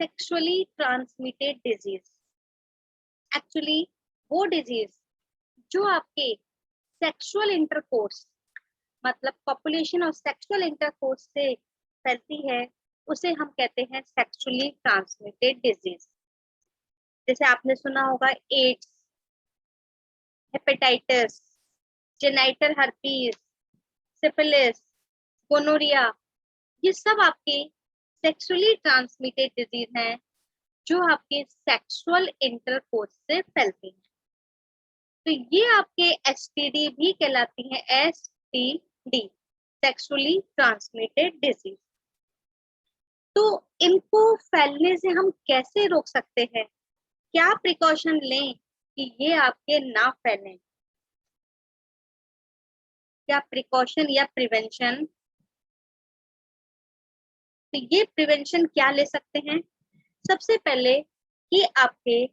Sexually transmitted disease. Actually वो disease जो आपके सेक्सुअल इंटरकोर्स मतलब पॉपुलेशन और सेक्सुअल इंटरकोर्स से फैलती है, उसे हम कहते हैं सेक्सुअली ट्रांसमिटेड डिजीज। जैसे आपने सुना होगा AIDS, hepatitis, genital herpes, syphilis, gonorrhoea, ये सब आपके सेक्सुअली ट्रांसमिटेड डिजीज हैं जो आपके सेक्सुअल इंटरकोर्स से फैलती हैं। तो ये आपके एसटीडी भी कहलाती हैं, एसटीडी, सेक्सुअली ट्रांसमिटेड डिजीज। तो इनको फैलने से हम कैसे रोक सकते हैं, क्या प्रिकॉशन लें कि ये आपके ना फैलें? क्या प्रिकॉशन या प्रिवेंशन? तो ये प्रिवेंशन क्या ले सकते हैं? सबसे पहले कि आपके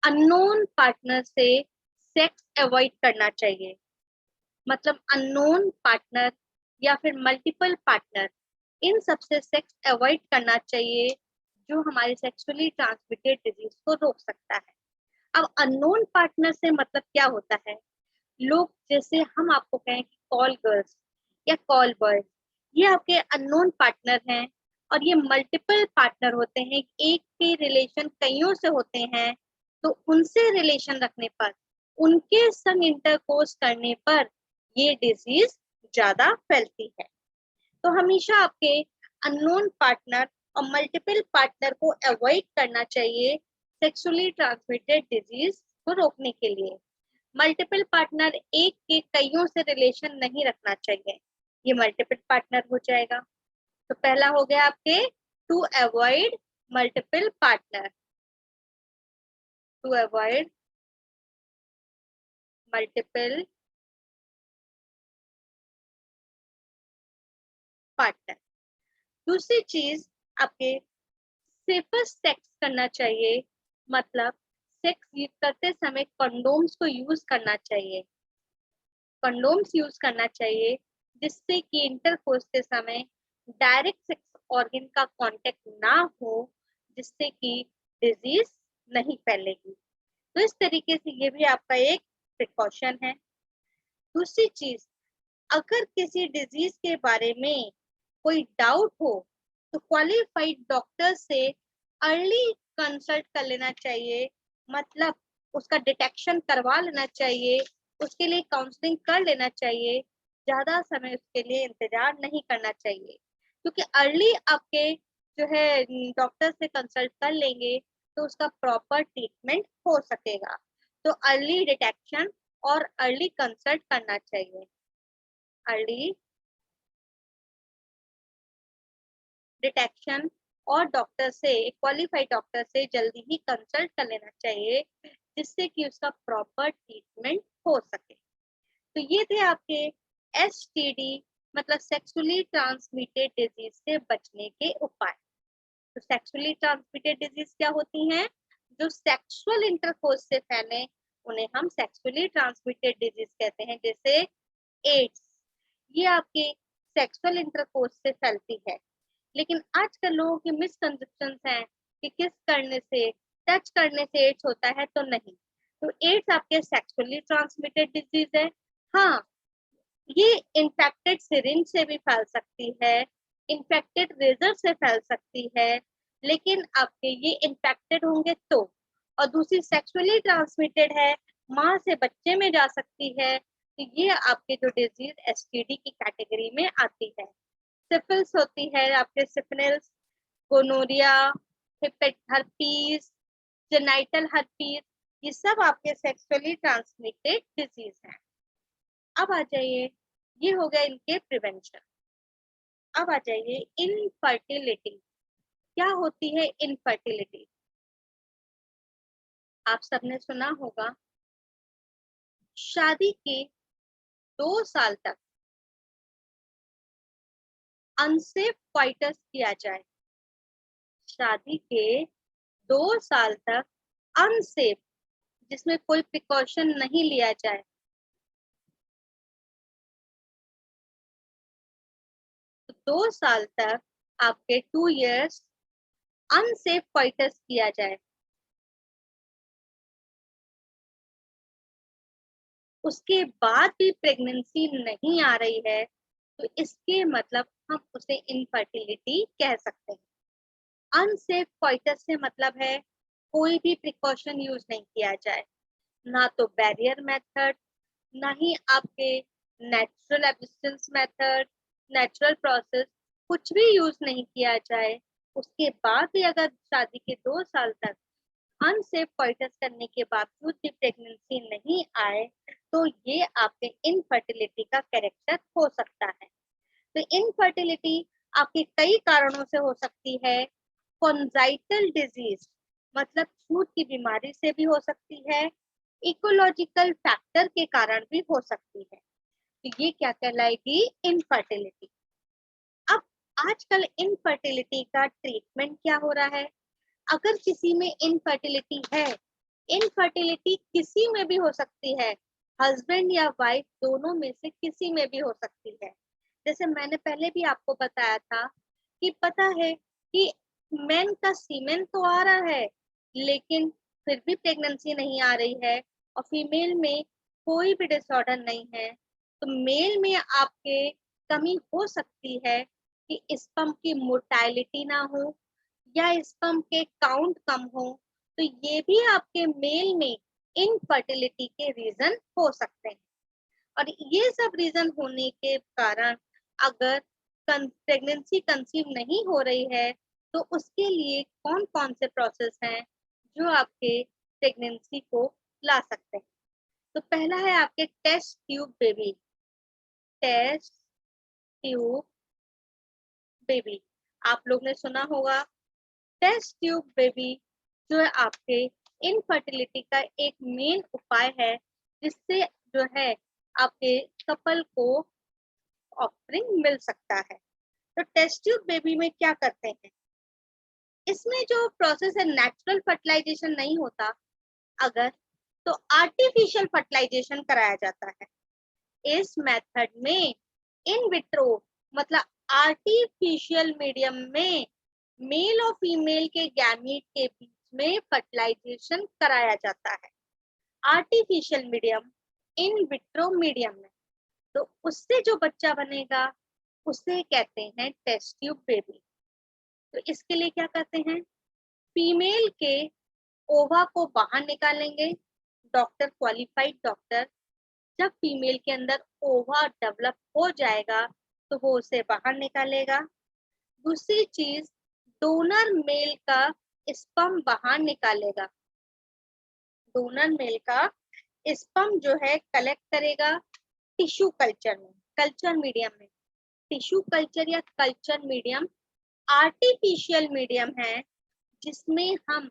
अननोन पार्टनर से सेक्स अवॉइड करना चाहिए। मतलब अननोन पार्टनर या फिर मल्टीपल पार्टनर, इन सबसे सेक्स अवॉइड करना चाहिए, जो हमारी सेक्सुअली ट्रांसमिटेड डिजीज को रोक सकता है। अब अननोन पार्टनर से मतलब क्या होता है? लोग, जैसे हम आपको कहें कि कॉल गर्ल्स या कॉल बॉयज, ये आपके अननोन पार्टनर हैं और ये मल्टीपल पार्टनर होते हैं, एक के रिलेशन कईयों से होते हैं, तो उनसे रिलेशन रखने पर, उनके संग इंटरकोर्स करने पर ये डिजीज ज्यादा फैलती है। तो हमेशा आपके अननोन पार्टनर और मल्टीपल पार्टनर को अवॉइड करना चाहिए सेक्सुअली ट्रांसमिटेड डिजीज को रोकने के लिए। मल्टीपल पार्टनर, एक के कईयों से रिलेशन नहीं रखना चाहिए, ये मल्टीपल पार्टनर हो जाएगा। तो पहला हो गया आपके to avoid multiple partner, to avoid multiple partner. दूसरी चीज आपके सेफेस्ट सेक्स करना चाहिए, मतलब सेक्स करते समय कंडोम्स को यूज करना चाहिए। कंडोम्स यूज करना चाहिए जिससे कि इंटरकोर्स के समय डायरेक्ट सेक्स ऑर्गन का कांटेक्ट ना हो, जिससे कि डिजीज नहीं फैलेगी। तो इस तरीके से ये भी आपका एक प्रिकॉशन है। दूसरी चीज, अगर किसी डिजीज के बारे में कोई डाउट हो तो क्वालिफाइड डॉक्टर से अर्ली कंसल्ट कर लेना चाहिए, मतलब उसका डिटेक्शन करवा लेना चाहिए, उसके लिए काउंसलिंग कर लेना चाहिए। ज्यादा समय उसके लिए इंतजार नहीं करना चाहिए, क्योंकि अर्ली आपके जो है डॉक्टर से कंसल्ट कर लेंगे तो उसका प्रॉपर ट्रीटमेंट हो सकेगा। तो अर्ली डिटेक्शन और अर्ली कंसल्ट करना चाहिए। अर्ली डिटेक्शन और डॉक्टर से, क्वालिफाइड डॉक्टर से जल्दी ही कंसल्ट कर लेना चाहिए, जिससे कि उसका प्रॉपर ट्रीटमेंट हो सके। तो ये थे आपके एसटीडी मतलब सेक्सुअली ट्रांसमिटेड डिजीज से बचने के उपाय। तो सेक्सुअली ट्रांसमिटेड डिजीज क्या होती हैं? जो सेक्सुअल इंटरकोर्स से फैले उन्हें हम सेक्सुअली ट्रांसमिटेड डिजीज कहते हैं। जैसे एड्स, ये आपके सेक्सुअल इंटरकोर्स से फैलती है। लेकिन आजकल लोगों की मिसकंसेप्शन हैं कि किस करने से, टच करने से एड्स होता है, तो नहीं। तो एड्स आपके सेक्सुअली ट्रांसमिटेड डिजीज है। हाँ, ये इन्फेक्टेड सिरिंज से भी फैल सकती है, इन्फेक्टेड रेजर से फैल सकती है, लेकिन आपके ये इन्फेक्टेड होंगे तो। और दूसरी सेक्सुअली ट्रांसमिटेड है, माँ से बच्चे में जा सकती है, तो ये आपके जो डिजीज एसटीडी की कैटेगरी में आती है। सिफिल्स होती है आपके, syphilis, gonorrhoea, herpes, genital herpes, ये सब आपके सेक्सुअली ट्रांसमिटेड डिजीज हैं। अब आ जाइए, ये हो गया इनके प्रिवेंशन। अब आ जाइए इनफर्टिलिटी। क्या होती है इनफर्टिलिटी? आप सबने सुना होगा, शादी के 2 साल तक अनसेफ क्वाइटस किया जाए। शादी के 2 साल तक अनसेफ, जिसमें कोई प्रिकॉशन नहीं लिया जाए, तो 2 साल तक आपके 2 years अनसेफ कॉइटस किया जाए, उसके बाद भी प्रेगनेंसी नहीं आ रही है, तो इसके मतलब हम उसे इनफर्टिलिटी कह सकते हैं। अनसेफ कॉइटस से मतलब है कोई भी प्रिकॉशन यूज नहीं किया जाए, ना तो बैरियर मेथड, ना ही आपके natural abstinence method, natural process, कुछ भी यूज नहीं किया जाए। उसके बाद भी अगर शादी के 2 साल तक अनसेफ कॉइटस करने के बावजूद भी प्रेगनेंसी नहीं आए, तो ये आपके इनफर्टिलिटी का कैरेक्टर हो सकता है। तो इनफर्टिलिटी आपके कई कारणों से हो सकती है। कॉन्जाइटल डिजीज मतलब छूत की बीमारी से भी हो सकती है, इकोलॉजिकल फैक्टर के कारण भी हो सकती है। तो ये क्या कहलाएगी? इनफर्टिलिटी। अब आजकल इनफर्टिलिटी का ट्रीटमेंट क्या हो रहा है? अगर किसी में इनफर्टिलिटी है, इनफर्टिलिटी किसी में भी हो सकती है, हस्बैंड या वाइफ दोनों में से किसी में भी हो सकती है। जैसे मैंने पहले भी आपको बताया था कि पता है कि मेन का सीमेन तो आ रहा है, लेकिन फिर भी प्रेगनेंसी नहीं आ रही है, और फीमेल में कोई भी डिसऑर्डर नहीं है, तो मेल में आपके कमी हो सकती है कि स्पर्म की मोटाइलिटी ना हो या स्पर्म के काउंट कम हो, तो ये भी आपके मेल में इनफर्टिलिटी के रीजन हो सकते हैं। और ये सब रीजन होने के कारण अगर प्रेगनेंसी कंसीव नहीं हो रही है, तो उसके लिए कौन कौन से प्रोसेस हैं जो आपके प्रेगनेंसी को ला सकते हैं? तो पहला है आपके test tube baby. Test tube baby आप लोग ने सुना होगा। टेस्ट ट्यूब बेबी जो है आपके इनफर्टिलिटी का एक मेन उपाय है, जिससे जो है आपके कपल को ऑफस्प्रिंग मिल सकता है। तो टेस्ट ट्यूब बेबी में क्या करते हैं? इसमें जो प्रोसेस है, नेचुरल फर्टिलाइजेशन नहीं होता अगर, तो आर्टिफिशियल फर्टिलाइजेशन कराया जाता है। इस मेथड में इन विट्रो मतलब आर्टिफिशियल मीडियम में मेल और फीमेल के गैमीट के बीच में फर्टिलाइजेशन कराया जाता है। Artificial medium, in vitro medium में, तो उससे जो बच्चा बनेगा उसे कहते हैं टेस्ट ट्यूब बेबी। तो इसके लिए क्या करते हैं? फीमेल के ओवा को बाहर निकालेंगे, डॉक्टर, क्वालिफाइड डॉक्टर। जब फीमेल के अंदर ओवा डेवलप हो जाएगा तो वो उसे बाहर निकालेगा। दूसरी चीज, डोनर मेल का स्पर्म बाहर निकालेगा। डोनर मेल का स्पर्म जो है कलेक्ट करेगा टिश्यू कल्चर में, कल्चर मीडियम में। टिश्यू कल्चर या कल्चर मीडियम आर्टिफिशियल मीडियम है, जिसमें हम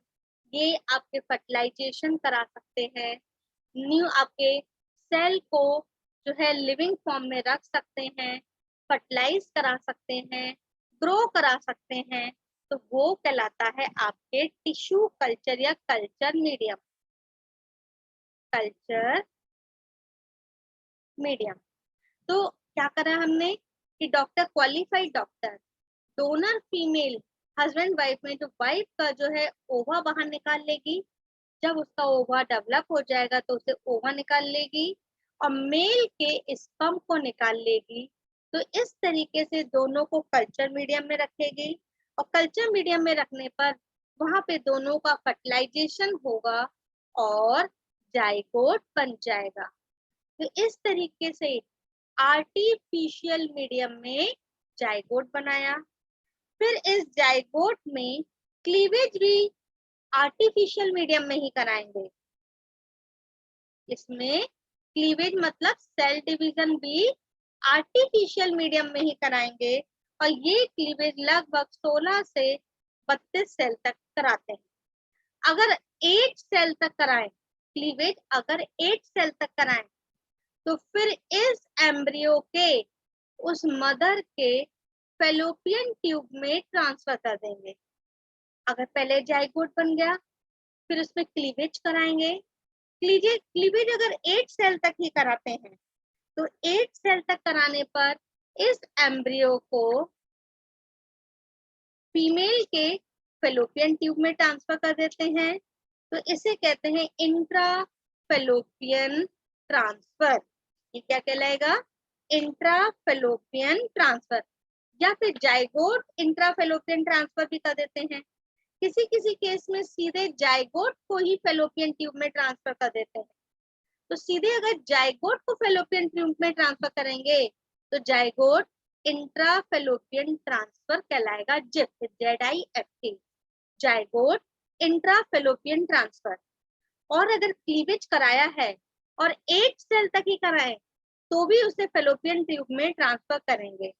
ये आपके फर्टिलाइजेशन करा सकते हैं, न्यू आपके सेल को जो है लिविंग फॉर्म में रख सकते हैं, फर्टिलाइज करा सकते हैं, ग्रो करा सकते हैं। तो वो कहलाता है आपके टिश्यू कल्चर या कल्चर मीडियम। Culture medium. तो क्या करा हमने कि doctor, qualified doctor, donor female, husband wife में जो वाइफ का जो है ओवा बाहर निकाल लेगी। जब उसका ओवा डेवलप हो जाएगा तो उसे ओवा निकाल लेगी और मेल के स्पर्म को निकाल लेगी। तो इस तरीके से दोनों को कल्चर मीडियम में रखेगी, और कल्चर मीडियम में रखने पर वहां पे दोनों का फर्टिलाइजेशन होगा और जाइगोट बन जाएगा। तो इस तरीके से आर्टिफिशियल मीडियम में जाइगोट बनाया। फिर इस जाइगोट में क्लीवेज भी आर्टिफिशियल मीडियम में ही कराएंगे। इसमें क्लीवेज मतलब सेल डिवीजन भी आर्टिफिशियल मीडियम में ही कराएंगे, और ये क्लीवेज लगभग 16 से 32 सेल तक कराते हैं। अगर 8 सेल तक कराएं क्लीवेज, अगर 8 सेल तक कराएं, तो फिर इस एम्ब्रियो के उस मदर के फेलोपियन ट्यूब में ट्रांसफर कर देंगे। अगर पहले जाइगोट बन गया, फिर उसमें क्लीवेज कराएंगे। क्लीवेज अगर 8 सेल तक ही कराते हैं, तो 8 सेल तक कराने पर इस एम्ब्रियो को फीमेल के फेलोपियन ट्यूब में ट्रांसफर कर देते हैं, तो इसे कहते हैं इंट्रा फेलोपियन ट्रांसफर। ये क्या कहलाएगा? इंट्रा फेलोपियन ट्रांसफर, या फिर जाइगोट इंट्रा फेलोपियन ट्रांसफर भी कर देते हैं। किसी किसी केस में सीधे जाइगोट को ही फेलोपियन ट्यूब में ट्रांसफर कर देते हैं। तो सीधे अगर जाइगोट को फेलोपियन ट्यूब में ट्रांसफर करेंगे तो जाइगोट इंट्रा फेलोपियन ट्रांसफर कहलाएगा, gift, ZIFT, zygote intra fallopian transfer. और अगर क्लीवेज कराया है और 8 सेल तक ही कराएं तो भी उसे फेलोपियन ट्यूब में ट्रांसफर करेंगे।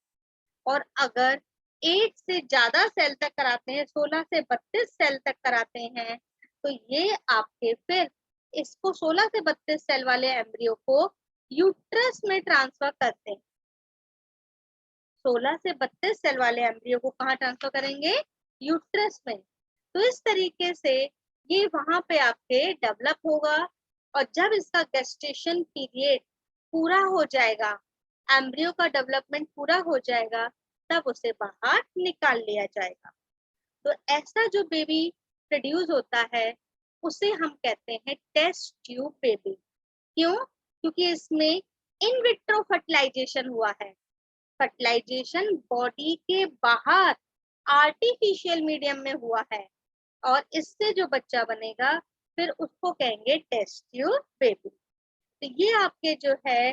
और अगर 8 से ज्यादा सेल तक कराते हैं, 16 से 32 सेल तक कराते हैं, तो ये आपके फिर इसको 16 से 32 सेल वाले एम्ब्रियो को यूट्रस में ट्रांसफर करते हैं। 16 से 32 सेल वाले एम्ब्रियो को कहाँ ट्रांसफर करेंगे? यूट्रस में। तो इस तरीके से ये वहां पे आपके डेवलप होगा, और जब इसका गेस्टेशन पीरियड पूरा हो जाएगा, एम्ब्रियो का डेवलपमेंट पूरा हो जाएगा, तब उसे बाहर निकाल लिया जाएगा। तो ऐसा जो बेबी प्रोड्यूस होता है उसे हम कहते हैं टेस्ट ट्यूब बेबी। क्यों? क्योंकि इसमें इन विट्रो फर्टिलाइजेशन हुआ है। फर्टिलाइजेशन बॉडी के बाहर आर्टिफिशियल मीडियम में हुआ है, और इससे जो बच्चा बनेगा फिर उसको कहेंगे टेस्ट ट्यूब बेबी। तो ये आपके जो है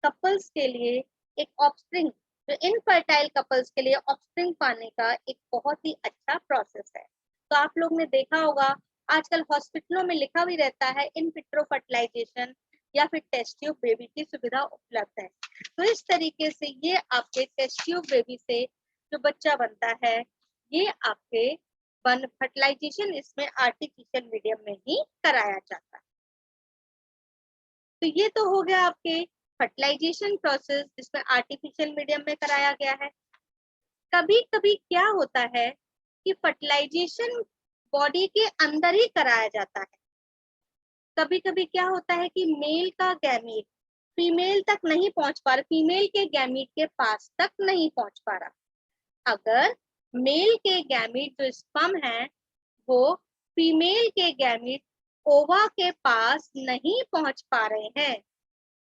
कपल्स के लिए एक ऑफस्प्रिंग, जो इनफर्टाइल कपल्स के लिए ऑफस्प्रिंग पाने का एक बहुत ही अच्छा प्रोसेस है। तो आप लोग ने देखा होगा आजकल हॉस्पिटलों में लिखा भी रहता है इन विट्रो फर्टिलाइजेशन या फिर टेस्ट ट्यूब बेबी की सुविधा उपलब्ध है। तो इस तरीके से ये आपके टेस्ट ट्यूब बेबी से जो बच्चा बनता है, ये आपके फर्टिलाइजेशन इसमें आर्टिफिशियल मीडियम में ही कराया जाता है। तो ये तो हो गया आपके फर्टिलाइजेशन प्रोसेस जिसमें आर्टिफिशियल मीडियम में कराया गया है। कभी कभी क्या होता है कि फर्टिलाइजेशन बॉडी के अंदर ही कराया जाता है। कभी कभी क्या होता है कि मेल का गैमीट फीमेल तक नहीं पहुंच पा रहा, फीमेल के गैमीट के पास तक नहीं पहुंच पा रहा। अगर मेल के गैमीट जो स्पर्म है वो फीमेल के गैमीट ओवा के पास नहीं पहुंच पा रहे हैं,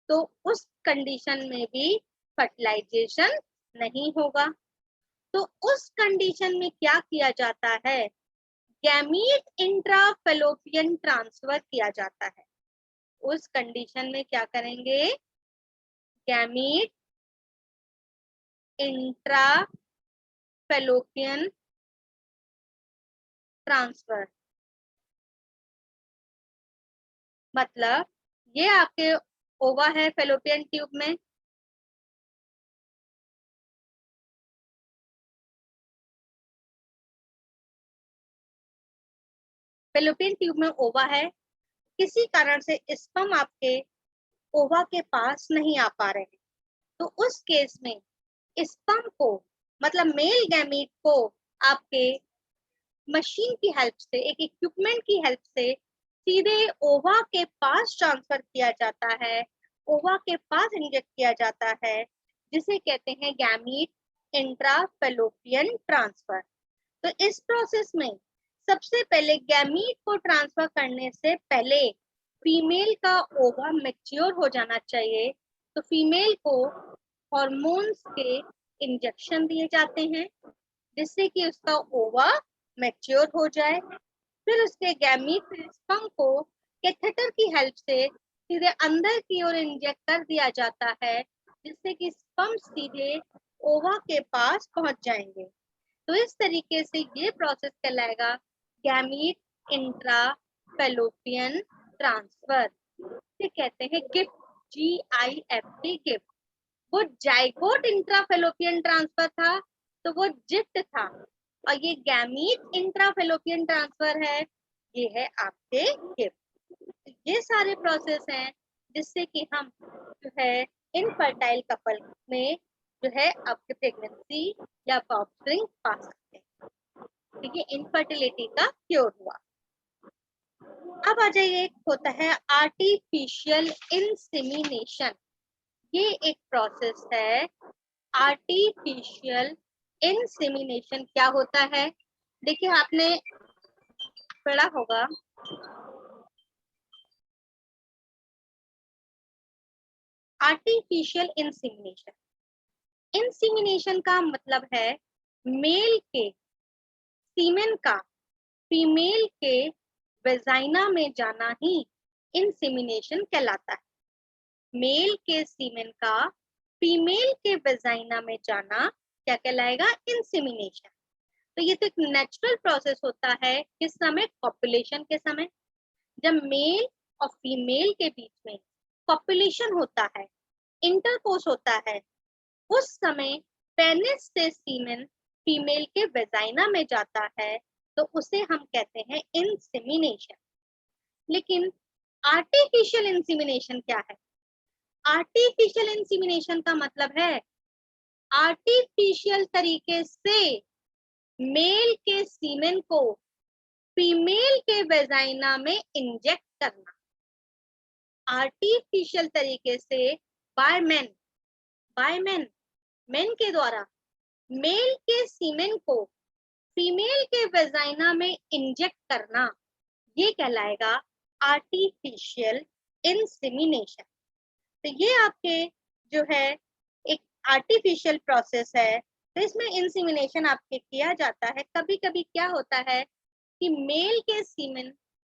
तो उस कंडीशन में भी फर्टिलाइजेशन नहीं होगा। तो उस कंडीशन में क्या किया जाता है? गैमीट इंट्रा फेलोपियन ट्रांसफर किया जाता है। उस कंडीशन में क्या करेंगे? गैमीट इंट्रा फेलोपियन ट्रांसफर, मतलब ये आपके ओवा है फेलोपियन ट्यूब में, फेलोपियन ट्यूब में ओवा है, किसी कारण से स्पर्म आपके ओवा के पास नहीं आ पा रहे हैं, तो उस केस में स्पर्म को, मतलब मेल गैमीट को आपके मशीन की हेल्प से, एक इक्विपमेंट की हेल्प से सीधे ओवा के पास ट्रांसफर किया जाता है, ओवा के पास इंजेक्ट किया जाता है, जिसे कहते हैं गैमीट इंट्रा फेलोपियन ट्रांसफर। तो इस प्रोसेस में सबसे पहले गैमीट को ट्रांसफर करने से पहले फीमेल का ओवा मैच्योर हो जाना चाहिए। तो फीमेल को हॉर्मोन्स के इंजेक्शन दिए जाते हैं जिससे कि उसका ओवा मैच्योर हो जाए। फिर उसके गैमीट स्पर्म को कैथेटर की हेल्प से सीधे अंदर की ओर इंजेक्ट कर दिया जाता है, जिससे कि स्पर्म सीधे ओवा के पास पहुंच जाएंगे। तो इस तरीके से ये प्रोसेस कहलाएगा गैमीट इंट्रा फेलोपियन ट्रांसफर। इसे कहते हैं गिफ्ट, GIFT, गिफ्ट। वो जाइगोट इंट्रा फेलोपियन ट्रांसफर था तो वो जिफ्ट था, और ये गैमीट इंट्रा फेलोपियन ट्रांसफर है, ये है आपके गिफ्ट। ये सारे प्रोसेस हैं जिससे कि हम जो है इनफर्टाइल कपल में जो है आपके प्रेगनेंसी या ऑफस्प्रिंग पा सकते हैं। ठीक है, इनफर्टिलिटी का क्योर हुआ। अब आ जाइए, एक होता है आर्टिफिशियल इंसेमिनेशन। ये एक प्रोसेस है आर्टिफिशियल इंसेमिनेशन। क्या होता है? देखिए आपने पढ़ा होगा आर्टिफिशियल इंसेमिनेशन। इंसेमिनेशन का मतलब है मेल के सीमेन का फीमेल के वेजाइना में जाना ही इंसेमिनेशन कहलाता है। मेल के सीमेन का फीमेल के वेजाइना में जाना क्या कहलाएगा? इंसेमिनेशन। तो ये तो एक नेचुरल प्रोसेस होता है किस समय? पॉपुलेशन के समय, जब मेल और फीमेल के बीच में पॉपुलेशन होता है, इंटरकोर्स होता है, उस समय पेनिस से सीमेन फीमेल के वेजाइना में जाता है, तो उसे हम कहते हैं इंसेमिनेशन। लेकिन आर्टिफिशियल इंसेमिनेशन क्या है? आर्टिफिशियल इंसेमिनेशन का मतलब है आर्टिफिशियल तरीके से मेल के सीमेन को फीमेल के वेजाइना में इंजेक्ट करना। आर्टिफिशियल तरीके से बाय मैन मेन के द्वारा मेल के सीमेन को फीमेल के वेजाइना में इंजेक्ट करना, ये कहलाएगा आर्टिफिशियल इंसेमिनेशन। तो ये आपके जो है एक आर्टिफिशियल प्रोसेस है। तो इसमें इंसेमिनेशन आपके किया जाता है। कभी कभी क्या होता है कि मेल के सीमेन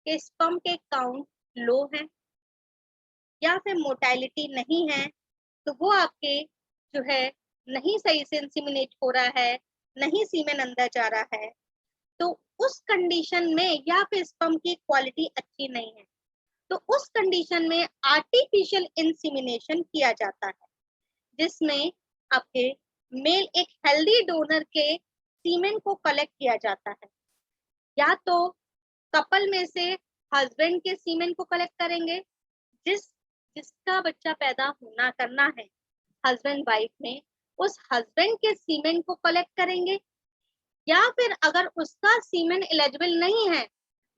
के स्पर्म के काउंट लो है या फिर मोटालिटी नहीं है, तो वो आपके जो है नहीं सही से इंसेमिनेट हो रहा है, नहीं सीमेन अंदर जा रहा है, तो उस कंडीशन में या फिर स्पर्म की क्वालिटी अच्छी नहीं है, तो उस कंडीशन में आर्टिफिशियल इंसेमिनेशन किया जाता है, जिसमें आपके मेल एक हेल्दी डोनर के सीमेन को कलेक्ट किया जाता है। या तो कपल में से हस्बैंड के सीमेन को कलेक्ट करेंगे, जिसका बच्चा पैदा होना करना है हस्बैंड वाइफ में, उस हस्बैंड के सीमेन को कलेक्ट करेंगे। या फिर अगर उसका सीमेन एलिजिबल नहीं है,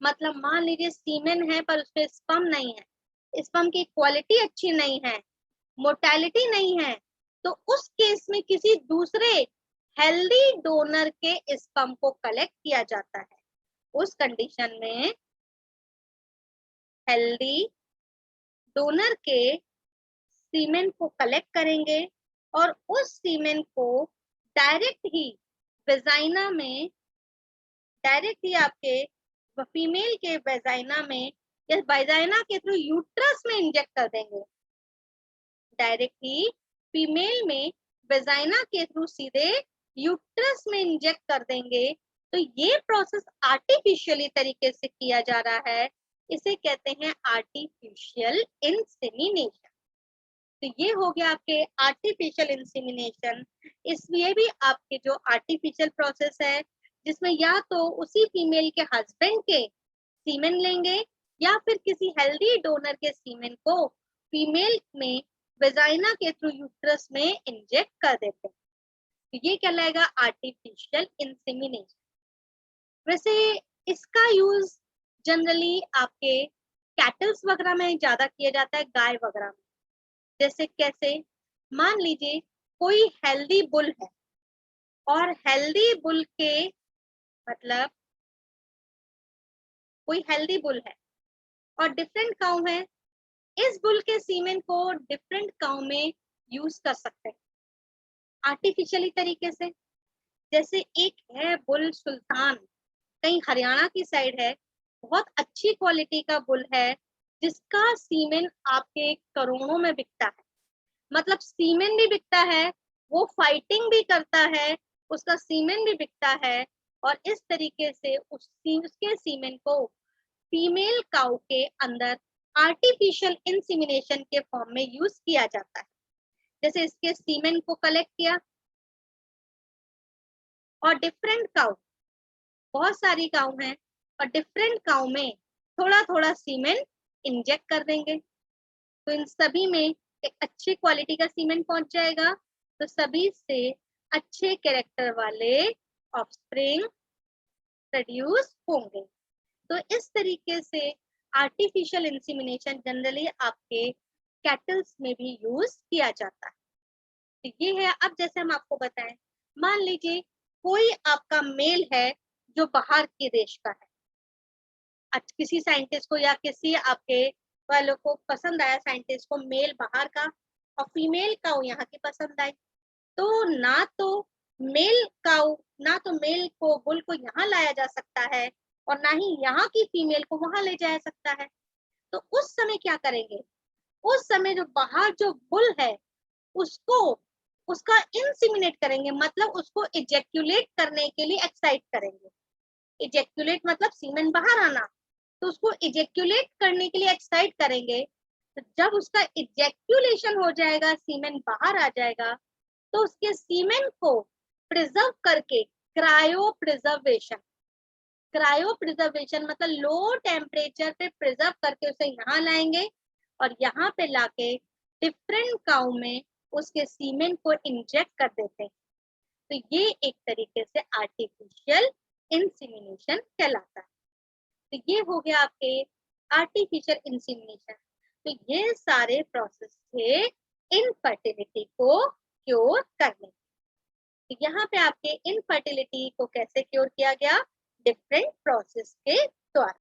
मतलब मान लीजिए सीमेन है पर उसपे स्पर्म नहीं है, स्पर्म की क्वालिटी अच्छी नहीं है, मोर्टेलिटी नहीं है, तो उस केस में किसी दूसरे हेल्दी डोनर के स्पर्म को कलेक्ट किया जाता है। उस कंडीशन में हेल्दी डोनर के सीमेन को कलेक्ट करेंगे और उस सीमेन को डायरेक्ट ही वेजाइना में, डायरेक्ट ही आपके फीमेल के वेजाइना में या वेजाइना के थ्रू यूट्रस में इंजेक्ट कर देंगे। डायरेक्ट ही फीमेल में वेजाइना के थ्रू सीधे यूट्रस में इंजेक्ट कर देंगे। तो ये प्रोसेस आर्टिफिशियली तरीके से किया जा रहा है, इसे कहते हैं आर्टिफिशियल इंसेमिनेशन। तो ये हो गया आपके आर्टिफिशियल इंसेमिनेशन। इसलिए भी आपके जो आर्टिफिशियल प्रोसेस है, जिसमें या तो उसी फीमेल के हस्बैंड के सीमेन लेंगे या फिर किसी हेल्दी डोनर के सीमेन को फीमेल में वेजाइना के थ्रू यूट्रस में इंजेक्ट कर देते हैं, तो ये कहलाएगा आर्टिफिशियल इंसेमिनेशन। वैसे इसका यूज जनरली आपके कैटल्स वगैरह में ज्यादा किया जाता है, गाय वगैरह में। जैसे कैसे? मान लीजिए कोई हेल्दी बुल है और हेल्दी बुल के मतलब कोई हेल्दी बुल है और डिफरेंट काउ है, इस बुल के सीमेन को डिफरेंट काउ में यूज कर सकते हैं आर्टिफिशियली तरीके से। जैसे एक है बुल सुल्तान, कहीं हरियाणा की साइड है, बहुत अच्छी क्वालिटी का बुल है, जिसका सीमेन आपके करोड़ों में बिकता है। मतलब सीमेन भी बिकता है, वो फाइटिंग भी करता है, उसका सीमेन भी बिकता है, और इस तरीके से उसके सीमेन को फीमेल काउ के अंदर आर्टिफिशियल इंसेमिनेशन के फॉर्म में यूज किया जाता है। जैसे इसके सीमेन को कलेक्ट किया और डिफरेंट काउ, बहुत सारी काउ हैं, और डिफरेंट काउ में थोड़ा थोड़ा सीमेन इंजेक्ट कर देंगे, तो इन सभी में एक अच्छी क्वालिटी का सीमेंट पहुंच जाएगा, तो सभी से अच्छे कैरेक्टर वाले ऑफस्प्रिंग प्रोड्यूस होंगे। तो इस तरीके से आर्टिफिशियल इंसेमिनेशन जनरली आपके कैटल्स में भी यूज किया जाता है। तो ये है। अब जैसे हम आपको बताएं, मान लीजिए कोई आपका मेल है जो बाहर के देश का है। किसी साइंटिस्ट को या किसी आपके वालों को पसंद आया, साइंटिस्ट को मेल बाहर का और फीमेल काऊ यहाँ की पसंद आई, तो ना तो मेल को बुल को यहाँ लाया जा सकता है और ना ही यहाँ की फीमेल को वहां ले जाया सकता है। तो उस समय क्या करेंगे, उस समय जो बाहर जो बुल है उसको उसका इंसिमिनेट करेंगे, मतलब उसको इजेक्यूलेट करने के लिए एक्साइट करेंगे। इजेक्यूलेट मतलब सीमेन बाहर आना, तो उसको इजेक्यूलेट करने के लिए एक्साइट करेंगे। तो जब उसका इजेक्यूलेशन हो जाएगा, सीमेन बाहर आ जाएगा, तो उसके सीमेन को प्रिजर्व करके क्रायो प्रिजर्वेशन मतलब लो टेम्परेचर पे प्रिजर्व करके उसे यहाँ लाएंगे और यहाँ पे लाके डिफरेंट काउ में उसके सीमेन को इंजेक्ट कर देते हैं। तो ये एक तरीके से आर्टिफिशियल इंसिमिनेशन कहलाता है। तो ये हो गया आपके आर्टिफिशियल इंसिमिनेशन। तो ये सारे प्रोसेस थे इनफर्टिलिटी को क्योर करने। तो यहाँ पे आपके इनफर्टिलिटी को कैसे क्योर किया गया, डिफरेंट प्रोसेस के द्वारा।